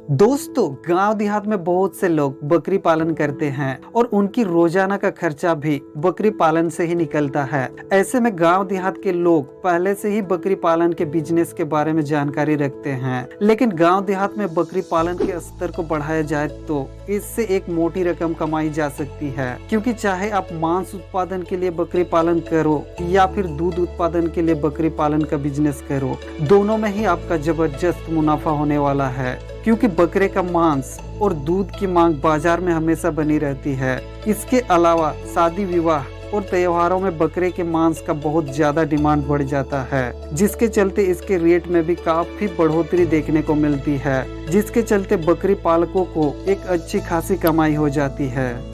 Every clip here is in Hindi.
दोस्तों, गांव देहात में बहुत से लोग बकरी पालन करते हैं और उनकी रोजाना का खर्चा भी बकरी पालन से ही निकलता है। ऐसे में गांव देहात के लोग पहले से ही बकरी पालन के बिजनेस के बारे में जानकारी रखते हैं, लेकिन गांव देहात में बकरी पालन के स्तर को बढ़ाया जाए तो इससे एक मोटी रकम कमाई जा सकती है। क्योंकि चाहे आप मांस उत्पादन के लिए बकरी पालन करो या फिर दूध उत्पादन के लिए बकरी पालन का बिजनेस करो, दोनों में ही आपका जबरदस्त मुनाफा होने वाला है। क्योंकि बकरे का मांस और दूध की मांग बाजार में हमेशा बनी रहती है। इसके अलावा शादी विवाह और त्योहारों में बकरे के मांस का बहुत ज्यादा डिमांड बढ़ जाता है, जिसके चलते इसके रेट में भी काफी बढ़ोतरी देखने को मिलती है, जिसके चलते बकरी पालकों को एक अच्छी खासी कमाई हो जाती है।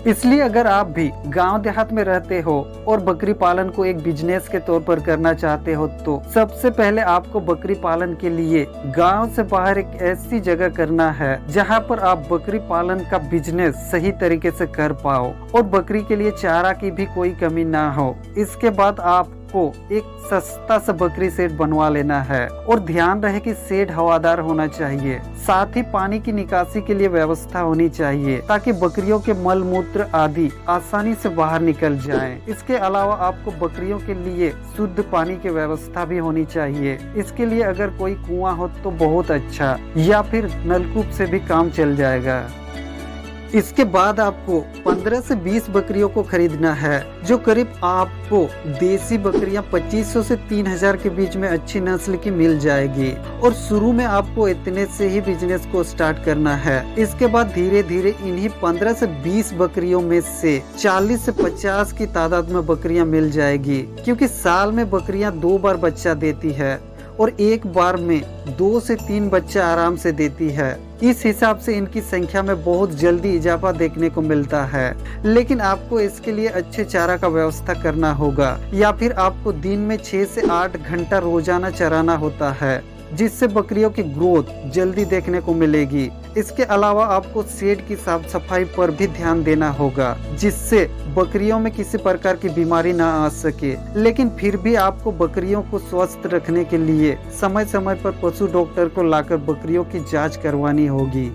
इसलिए अगर आप भी गांव देहात में रहते हो और बकरी पालन को एक बिजनेस के तौर पर करना चाहते हो तो सबसे पहले आपको बकरी पालन के लिए गांव से बाहर एक ऐसी जगह करना है जहां पर आप बकरी पालन का बिजनेस सही तरीके से कर पाओ और बकरी के लिए चारा की भी कोई कमी ना हो। इसके बाद आपको एक सस्ता सा बकरी शेड बनवा लेना है और ध्यान रहे कि शेड हवादार होना चाहिए। साथ ही पानी की निकासी के लिए व्यवस्था होनी चाहिए ताकि बकरियों के मल मूत्र आदि आसानी से बाहर निकल जाएं। इसके अलावा आपको बकरियों के लिए शुद्ध पानी की व्यवस्था भी होनी चाहिए। इसके लिए अगर कोई कुआं हो तो बहुत अच्छा, या फिर नलकूप से भी काम चल जाएगा। इसके बाद आपको 15 से 20 बकरियों को खरीदना है, जो करीब आपको देसी बकरियां 2500 से 3000 के बीच में अच्छी नस्ल की मिल जाएगी। और शुरू में आपको इतने से ही बिजनेस को स्टार्ट करना है। इसके बाद धीरे धीरे इन्हीं 15 से 20 बकरियों में से 40 से 50 की तादाद में बकरियां मिल जाएगी। क्योंकि साल में बकरियां 2 बार बच्चा देती है और एक बार में 2 से 3 बच्चा आराम से देती है। इस हिसाब से इनकी संख्या में बहुत जल्दी इजाफा देखने को मिलता है। लेकिन आपको इसके लिए अच्छे चारा का व्यवस्था करना होगा, या फिर आपको दिन में 6 से 8 घंटा रोजाना चराना होता है, जिससे बकरियों की ग्रोथ जल्दी देखने को मिलेगी। इसके अलावा आपको शेड की साफ सफाई पर भी ध्यान देना होगा, जिससे बकरियों में किसी प्रकार की बीमारी ना आ सके। लेकिन फिर भी आपको बकरियों को स्वस्थ रखने के लिए समय समय पर पशु डॉक्टर को लाकर बकरियों की जांच करवानी होगी।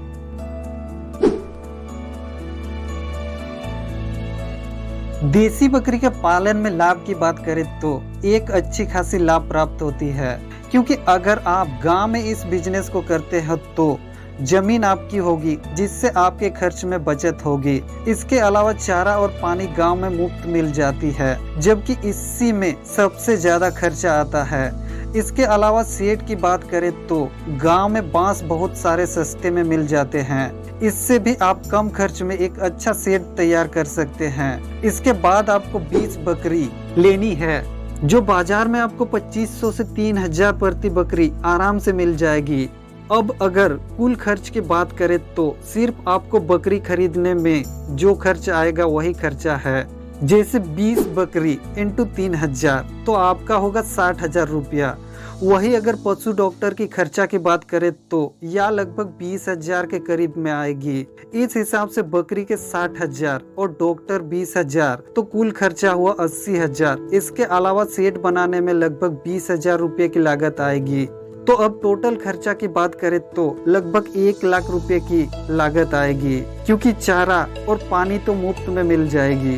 देसी बकरी के पालन में लाभ की बात करें तो एक अच्छी खासी लाभ प्राप्त होती है। क्योंकि अगर आप गांव में इस बिजनेस को करते हैं तो जमीन आपकी होगी, जिससे आपके खर्च में बचत होगी। इसके अलावा चारा और पानी गांव में मुफ्त मिल जाती है, जबकि इसी में सबसे ज्यादा खर्चा आता है। इसके अलावा शेड की बात करें तो गांव में बांस बहुत सारे सस्ते में मिल जाते हैं। इससे भी आप कम खर्च में एक अच्छा शेड तैयार कर सकते हैं। इसके बाद आपको 20 बकरी लेनी है, जो बाजार में आपको 2500 से 3000 प्रति बकरी आराम से मिल जाएगी। अब अगर कुल खर्च की बात करें तो सिर्फ आपको बकरी खरीदने में जो खर्च आएगा वही खर्चा है। जैसे 20 बकरी इंटू 3000 तो आपका होगा 60,000 रुपया। वही अगर पशु डॉक्टर की खर्चा की बात करें तो यह लगभग 20,000 के करीब में आएगी। इस हिसाब से बकरी के 60,000 और डॉक्टर 20,000 तो कुल खर्चा हुआ 80,000। इसके अलावा शेड बनाने में लगभग 20,000 रुपये की लागत आएगी। तो अब टोटल खर्चा की बात करें तो लगभग 1 लाख रुपए की लागत आएगी, क्योंकि चारा और पानी तो मुफ्त में मिल जाएगी।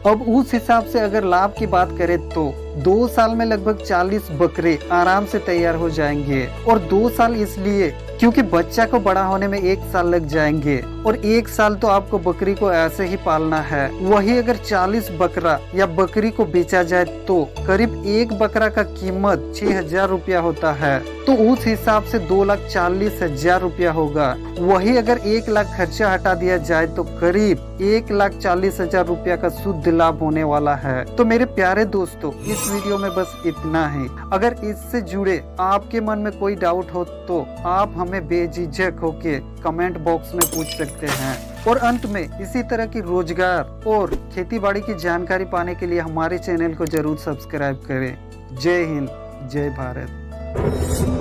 अब उस हिसाब से अगर लाभ की बात करें तो 2 साल में लगभग 40 बकरे आराम से तैयार हो जाएंगे। और 2 साल इसलिए क्योंकि बच्चा को बड़ा होने में 1 साल लग जाएंगे, और 1 साल तो आपको बकरी को ऐसे ही पालना है। वही अगर 40 बकरा या बकरी को बेचा जाए तो करीब एक बकरा का कीमत 6,000 रुपया होता है। तो उस हिसाब से 2,40,000 रुपया होगा। वही अगर 1 लाख खर्चा हटा दिया जाए तो करीब 1,40,000 रुपया का शुद्ध लाभ होने वाला है। तो मेरे प्यारे दोस्तों, इस वीडियो में बस इतना ही। अगर इससे जुड़े आपके मन में कोई डाउट हो तो आप हमें बेझिझक होके कमेंट बॉक्स में पूछ सकते हैं। और अंत में इसी तरह की रोजगार और खेतीबाड़ी की जानकारी पाने के लिए हमारे चैनल को जरूर सब्सक्राइब करें। जय हिंद, जय भारत।